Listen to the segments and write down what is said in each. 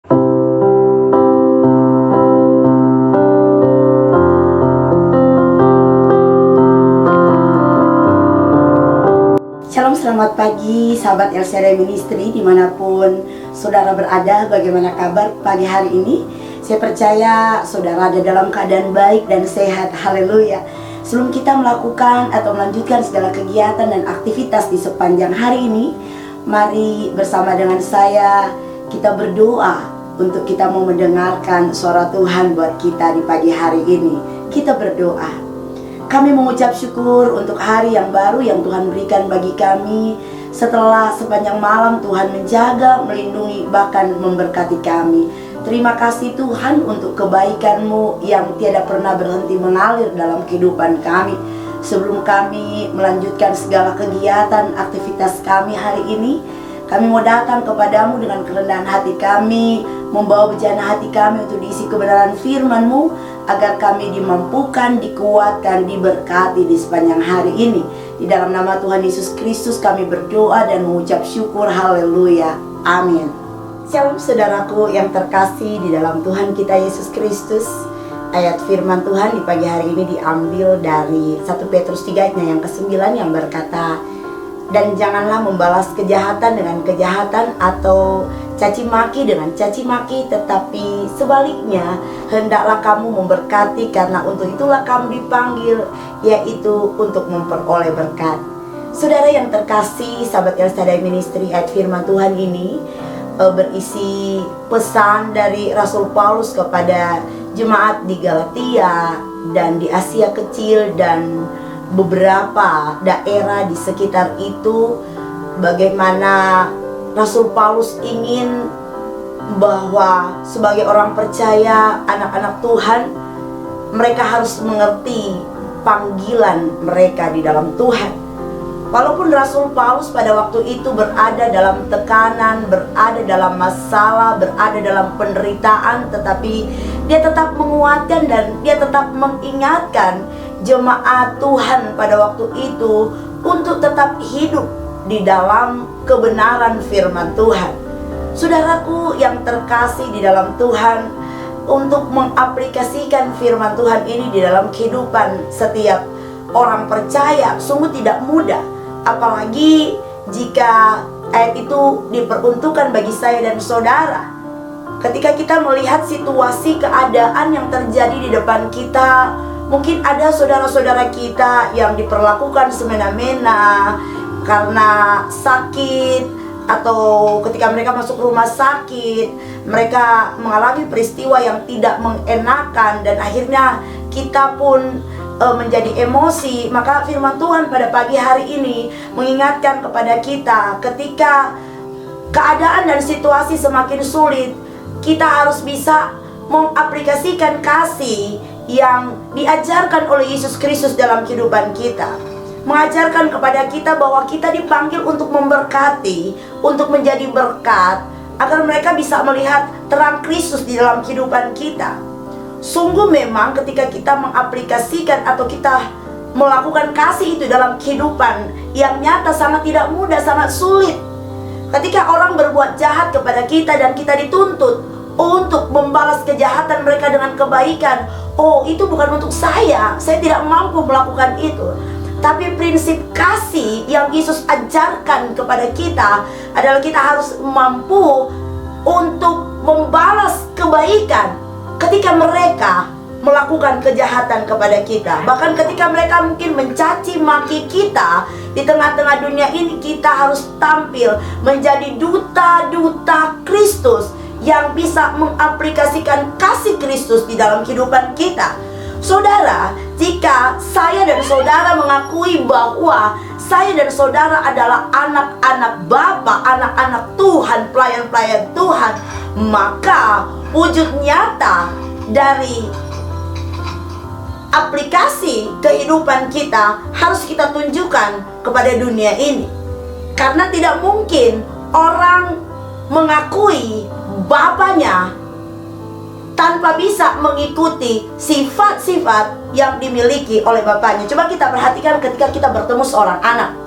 Shalom, selamat pagi sahabat El Shaddai Ministry dimanapun saudara berada. Bagaimana kabar pagi hari ini? Saya percaya saudara ada dalam keadaan baik dan sehat. Haleluya. Sebelum kita melakukan atau melanjutkan segala kegiatan dan aktivitas di sepanjang hari ini, mari bersama dengan saya kita berdoa untuk kita mau mendengarkan suara Tuhan buat kita di pagi hari ini. Kita berdoa. Kami mengucap syukur untuk hari yang baru yang Tuhan berikan bagi kami. Setelah sepanjang malam Tuhan menjaga, melindungi, bahkan memberkati kami. Terima kasih Tuhan untuk kebaikan-Mu yang tiada pernah berhenti mengalir dalam kehidupan kami. Sebelum kami melanjutkan segala kegiatan, aktivitas kami hari ini, kami mau datang kepadamu dengan kerendahan hati kami, membawa bejana hati kami untuk diisi kebenaran firman-Mu, agar kami dimampukan, dikuatkan, diberkati di sepanjang hari ini. Di dalam nama Tuhan Yesus Kristus kami berdoa dan mengucap syukur. Haleluya. Amin. Shalom saudaraku yang terkasih di dalam Tuhan kita Yesus Kristus. Ayat firman Tuhan di pagi hari ini diambil dari 1 Petrus 3 ayatnya yang ke-9 yang berkata, dan janganlah membalas kejahatan dengan kejahatan atau caci maki dengan caci maki, tetapi sebaliknya hendaklah kamu memberkati, karena untuk itulah kamu dipanggil, yaitu untuk memperoleh berkat. Saudara yang terkasih, sahabat El Shaddai Ministry, ayat firman Tuhan ini berisi pesan dari Rasul Paulus kepada jemaat di Galatia dan di Asia Kecil dan beberapa daerah di sekitar itu, bagaimana Rasul Paulus ingin bahwa sebagai orang percaya, anak-anak Tuhan, mereka harus mengerti panggilan mereka di dalam Tuhan. Walaupun Rasul Paulus pada waktu itu berada dalam tekanan, berada dalam masalah, berada dalam penderitaan, tetapi dia tetap menguatkan dan dia tetap mengingatkan jemaat Tuhan pada waktu itu untuk tetap hidup di dalam kebenaran firman Tuhan. Saudaraku yang terkasih di dalam Tuhan, untuk mengaplikasikan firman Tuhan ini di dalam kehidupan setiap orang percaya sungguh tidak mudah. Apalagi jika ayat itu diperuntukkan bagi saya dan saudara. Ketika kita melihat situasi keadaan yang terjadi di depan kita, mungkin ada saudara-saudara kita yang diperlakukan semena-mena karena sakit, atau ketika mereka masuk rumah sakit, mereka mengalami peristiwa yang tidak mengenakan, dan akhirnya kita pun menjadi emosi. Maka firman Tuhan pada pagi hari ini mengingatkan kepada kita, ketika keadaan dan situasi semakin sulit, kita harus bisa mengaplikasikan kasih yang diajarkan oleh Yesus Kristus dalam kehidupan kita. Mengajarkan kepada kita bahwa kita dipanggil untuk memberkati, untuk menjadi berkat, agar mereka bisa melihat terang Kristus di dalam kehidupan kita. Sungguh memang ketika kita mengaplikasikan atau kita melakukan kasih itu dalam kehidupan yang nyata, sangat tidak mudah, sangat sulit. Ketika orang berbuat jahat kepada kita dan kita dituntut untuk membalas kejahatan mereka dengan kebaikan, oh itu bukan untuk saya tidak mampu melakukan itu. Tapi prinsip kasih yang Yesus ajarkan kepada kita adalah kita harus mampu untuk membalas kebaikan ketika mereka melakukan kejahatan kepada kita. Bahkan ketika mereka mungkin mencaci maki kita, di tengah-tengah dunia ini kita harus tampil menjadi duta-duta Kristus yang bisa mengaplikasikan kasih Kristus di dalam kehidupan kita. Saudara, jika saya dan saudara mengakui bahwa saya dan saudara adalah anak-anak Bapa, anak-anak Tuhan, pelayan-pelayan Tuhan, maka wujud nyata dari aplikasi kehidupan kita harus kita tunjukkan kepada dunia ini. Karena tidak mungkin orang mengakui Bapanya tanpa bisa mengikuti sifat-sifat yang dimiliki oleh bapaknya. Coba kita perhatikan ketika kita bertemu seorang anak.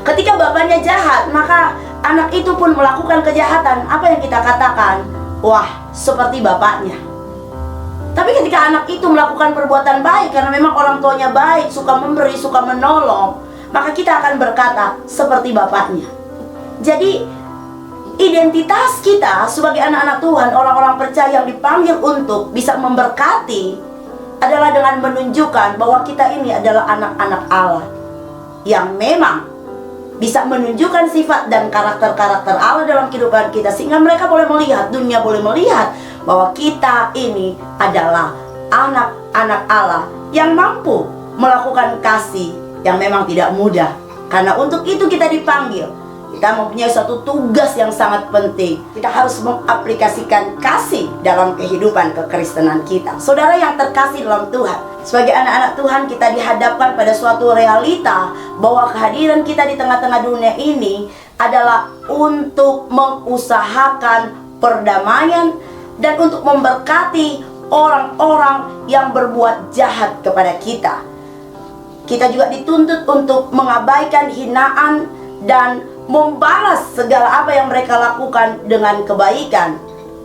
Ketika bapaknya jahat, maka anak itu pun melakukan kejahatan. Apa yang kita katakan? wah, seperti bapaknya. Tapi ketika anak itu melakukan perbuatan baik karena memang orang tuanya baik, suka memberi, suka menolong, maka kita akan berkata seperti bapaknya. Jadi identitas kita sebagai anak-anak Tuhan, orang-orang percaya yang dipanggil untuk bisa memberkati, adalah dengan menunjukkan bahwa kita ini adalah anak-anak Allah yang memang bisa menunjukkan sifat dan karakter-karakter Allah dalam kehidupan kita, sehingga mereka boleh melihat, dunia boleh melihat bahwa kita ini adalah anak-anak Allah yang mampu melakukan kasih yang memang tidak mudah. Karena untuk itu kita dipanggil. Kita mempunyai suatu tugas yang sangat penting. Kita harus mengaplikasikan kasih dalam kehidupan kekristenan kita. Saudara yang terkasih dalam Tuhan, sebagai anak-anak Tuhan kita dihadapkan pada suatu realita bahwa kehadiran kita di tengah-tengah dunia ini adalah untuk mengusahakan perdamaian dan untuk memberkati orang-orang yang berbuat jahat kepada kita. Kita juga dituntut untuk mengabaikan hinaan dan membalas segala apa yang mereka lakukan dengan kebaikan.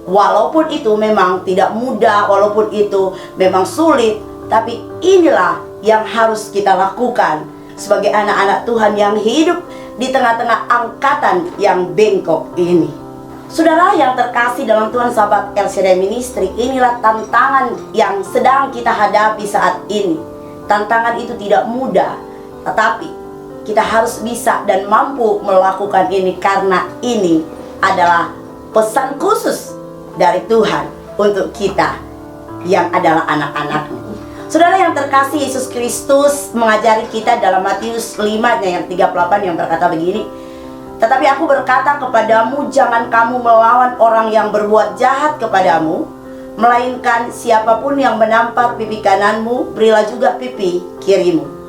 Walaupun itu memang tidak mudah, walaupun itu memang sulit, tapi inilah yang harus kita lakukan sebagai anak-anak Tuhan yang hidup di tengah-tengah angkatan yang bengkok ini. Saudara yang terkasih dalam Tuhan, sahabat El Shaddai Ministry, inilah tantangan yang sedang kita hadapi saat ini. Tantangan itu tidak mudah, tetapi kita harus bisa dan mampu melakukan ini, karena ini adalah pesan khusus dari Tuhan untuk kita yang adalah anak-anaknya. Saudara yang terkasih, Yesus Kristus mengajari kita dalam Matius 5 yang 38 yang berkata begini, "Tetapi aku berkata kepadamu, jangan kamu melawan orang yang berbuat jahat kepadamu, melainkan siapapun yang menampar pipi kananmu, berilah juga pipi kirimu."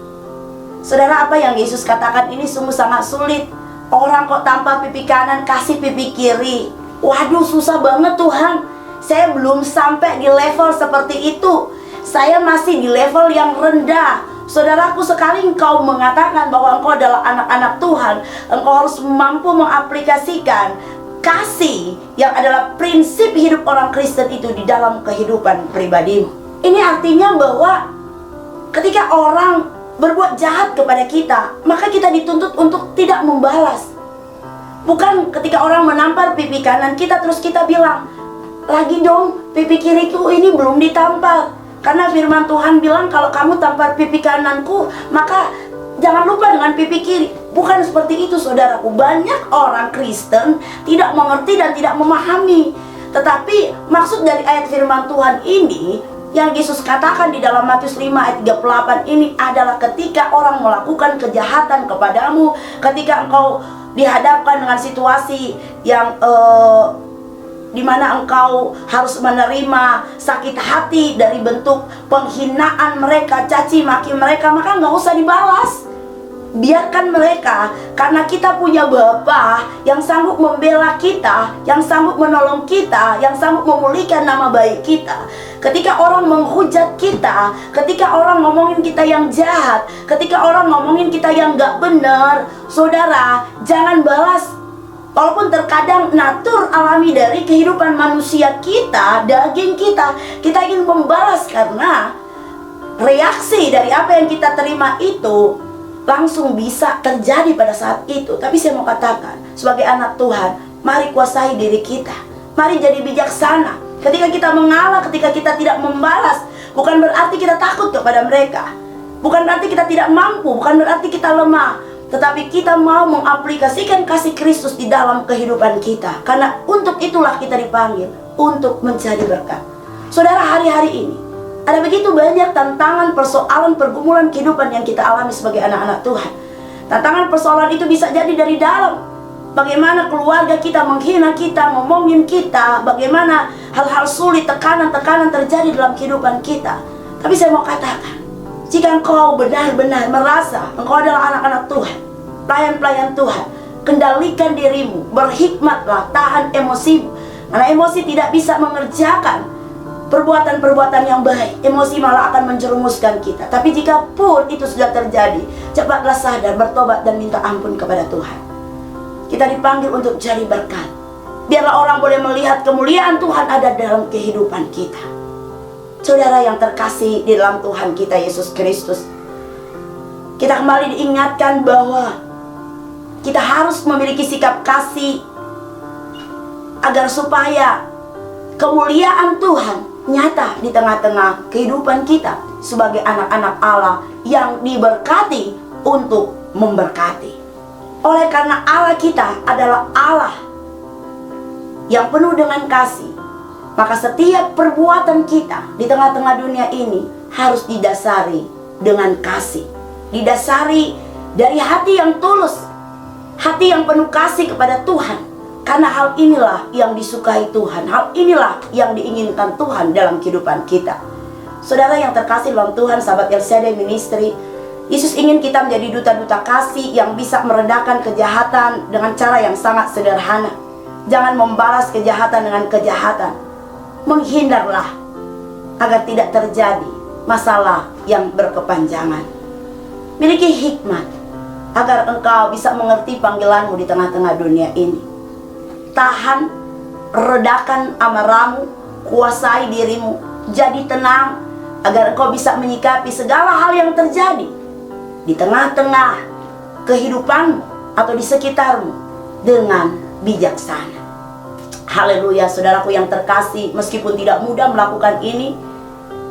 Saudara, apa yang Yesus katakan ini sungguh sangat sulit. Orang kok tampar pipi kanan, kasih pipi kiri. Waduh, susah banget Tuhan. Saya belum sampai di level seperti itu. Saya masih di level yang rendah. Saudaraku, sekali engkau mengatakan bahwa engkau adalah anak-anak Tuhan, engkau harus mampu mengaplikasikan kasih yang adalah prinsip hidup orang Kristen itu di dalam kehidupan pribadimu. Ini artinya bahwa ketika orang berbuat jahat kepada kita, maka kita dituntut untuk tidak membalas. Bukan ketika orang menampar pipi kanan kita terus kita bilang, "Lagi dong, pipi kiriku ini belum ditampar." Karena firman Tuhan bilang kalau kamu tampar pipi kananku, maka jangan lupa dengan pipi kiri. Bukan seperti itu, saudaraku. Banyak orang Kristen tidak mengerti dan tidak memahami. Tetapi maksud dari ayat firman Tuhan ini yang Yesus katakan di dalam Matius 5 ayat 38 ini adalah ketika orang melakukan kejahatan kepadamu, ketika engkau dihadapkan dengan situasi yang di mana engkau harus menerima sakit hati dari bentuk penghinaan mereka, caci maki mereka, maka nggak usah dibalas. Biarkan mereka, karena kita punya Bapa yang sanggup membela kita, yang sanggup menolong kita, yang sanggup memulihkan nama baik kita. Ketika orang menghujat kita, ketika orang ngomongin kita yang jahat, ketika orang ngomongin kita yang gak benar, saudara, jangan balas. Walaupun terkadang natur alami dari kehidupan manusia kita, daging kita ingin membalas, karena reaksi dari apa yang kita terima itu langsung bisa terjadi pada saat itu. Tapi saya mau katakan, sebagai anak Tuhan, mari kuasai diri kita. Mari jadi bijaksana. Ketika kita mengalah, ketika kita tidak membalas, bukan berarti kita takut kepada mereka. Bukan berarti kita tidak mampu, bukan berarti kita lemah. Tetapi kita mau mengaplikasikan kasih Kristus di dalam kehidupan kita. Karena untuk itulah kita dipanggil, untuk mencari berkat. Saudara, hari-hari ini ada begitu banyak tantangan, persoalan, pergumulan kehidupan yang kita alami sebagai anak-anak Tuhan. Tantangan persoalan itu bisa jadi dari dalam. Bagaimana keluarga kita menghina kita, ngomongin kita, bagaimana hal-hal sulit, tekanan-tekanan terjadi dalam kehidupan kita. Tapi saya mau katakan, jika engkau benar-benar merasa engkau adalah anak-anak Tuhan, pelayan-pelayan Tuhan, kendalikan dirimu, berhikmatlah, tahan emosimu. Karena emosi tidak bisa mengerjakan perbuatan-perbuatan yang baik. Emosi malah akan menjerumuskan kita. Tapi jika pun itu sudah terjadi, cepatlah sadar, bertobat dan minta ampun kepada Tuhan. Kita dipanggil untuk jadi berkat. Biarlah orang boleh melihat kemuliaan Tuhan ada dalam kehidupan kita. Saudara yang terkasih di dalam Tuhan kita Yesus Kristus, kita kembali diingatkan bahwa kita harus memiliki sikap kasih agar supaya kemuliaan Tuhan nyata di tengah-tengah kehidupan kita sebagai anak-anak Allah yang diberkati untuk memberkati. Oleh karena Allah kita adalah Allah yang penuh dengan kasih, maka setiap perbuatan kita di tengah-tengah dunia ini harus didasari dengan kasih, didasari dari hati yang tulus, hati yang penuh kasih kepada Tuhan. Karena hal inilah yang disukai Tuhan, hal inilah yang diinginkan Tuhan dalam kehidupan kita. Saudara yang terkasih dalam Tuhan, sahabat El Shaddai Ministry, Yesus ingin kita menjadi duta-duta kasih yang bisa meredakan kejahatan dengan cara yang sangat sederhana. Jangan membalas kejahatan dengan kejahatan. Menghindarlah agar tidak terjadi masalah yang berkepanjangan. Miliki hikmat agar engkau bisa mengerti panggilanmu di tengah-tengah dunia ini. Tahan, redakan amarahmu, kuasai dirimu, jadi tenang agar engkau bisa menyikapi segala hal yang terjadi di tengah-tengah kehidupanmu atau di sekitarmu dengan bijaksana. Haleluya, saudaraku yang terkasih, meskipun tidak mudah melakukan ini,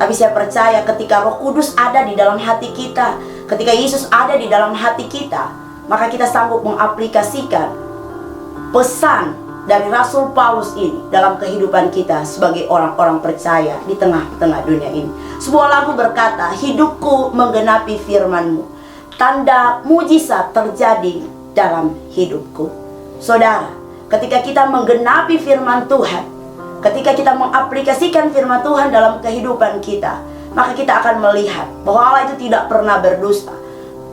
tapi saya percaya ketika Roh Kudus ada di dalam hati kita, ketika Yesus ada di dalam hati kita, maka kita sanggup mengaplikasikan pesan dari Rasul Paulus ini dalam kehidupan kita sebagai orang-orang percaya di tengah-tengah dunia ini. Sebuah lagu berkata, hidupku menggenapi firman-Mu, tanda mujizat terjadi dalam hidupku. Saudara, ketika kita menggenapi firman Tuhan, ketika kita mengaplikasikan firman Tuhan dalam kehidupan kita, maka kita akan melihat bahwa Allah itu tidak pernah berdusta.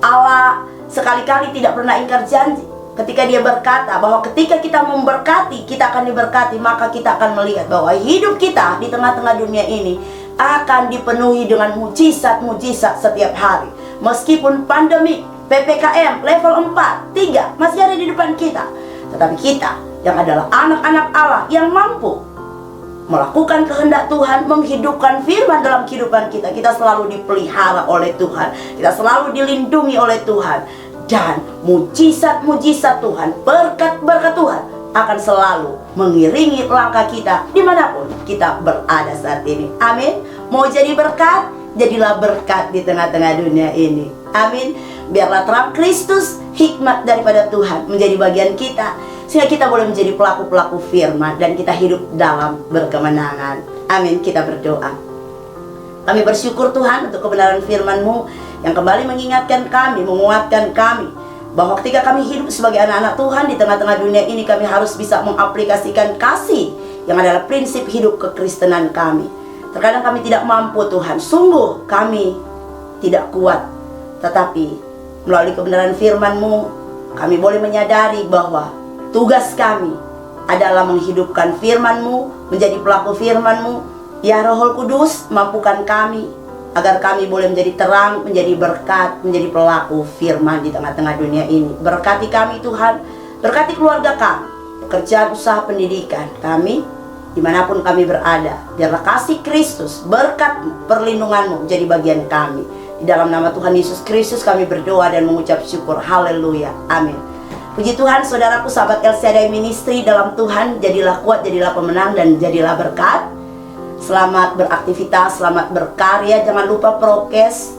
Allah sekali-kali tidak pernah ingkar janji. Ketika dia berkata bahwa ketika kita memberkati, kita akan diberkati, maka kita akan melihat bahwa hidup kita di tengah-tengah dunia ini akan dipenuhi dengan mujizat-mujizat setiap hari. Meskipun pandemi, PPKM, level 4, 3 masih ada di depan kita, tetapi kita yang adalah anak-anak Allah yang mampu melakukan kehendak Tuhan, menghidupkan firman dalam kehidupan kita, kita selalu dipelihara oleh Tuhan, kita selalu dilindungi oleh Tuhan. Dan mujizat-mujizat Tuhan, berkat-berkat Tuhan akan selalu mengiringi langkah kita dimanapun kita berada saat ini. Amin. Mau jadi berkat, jadilah berkat di tengah-tengah dunia ini. Amin. Biarlah terang Kristus, hikmat daripada Tuhan menjadi bagian kita, sehingga kita boleh menjadi pelaku-pelaku firman dan kita hidup dalam berkemenangan. Amin. Kita berdoa. Kami bersyukur Tuhan untuk kebenaran firman-Mu yang kembali mengingatkan kami, menguatkan kami bahwa ketika kami hidup sebagai anak-anak Tuhan di tengah-tengah dunia ini, kami harus bisa mengaplikasikan kasih yang adalah prinsip hidup kekristenan kami. Terkadang kami tidak mampu Tuhan, sungguh kami tidak kuat, tetapi melalui kebenaran firman-Mu kami boleh menyadari bahwa tugas kami adalah menghidupkan firman-Mu, menjadi pelaku firman-Mu. Ya Roh Kudus, mampukan kami agar kami boleh menjadi terang, menjadi berkat, menjadi pelaku firman di tengah-tengah dunia ini. Berkati kami Tuhan, berkati keluarga kami, pekerjaan, usaha, pendidikan kami, dimanapun kami berada. Biarlah kasih Kristus, berkat-Mu, perlindungan-Mu menjadi bagian kami. Di dalam nama Tuhan Yesus Kristus kami berdoa dan mengucap syukur. Haleluya, amin. Puji Tuhan, saudaraku, sahabat El Shaddai Ministry dalam Tuhan, jadilah kuat, jadilah pemenang, dan jadilah berkat. Selamat beraktivitas, selamat berkarya. Jangan lupa prokes,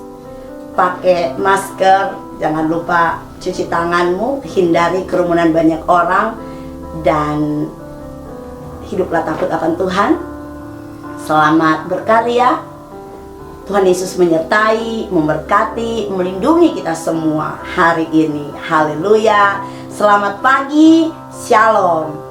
pakai masker, jangan lupa cuci tanganmu, hindari kerumunan banyak orang, dan hiduplah takut akan Tuhan. Selamat berkarya. Tuhan Yesus menyertai, memberkati, melindungi kita semua hari ini. Haleluya. Selamat pagi, shalom.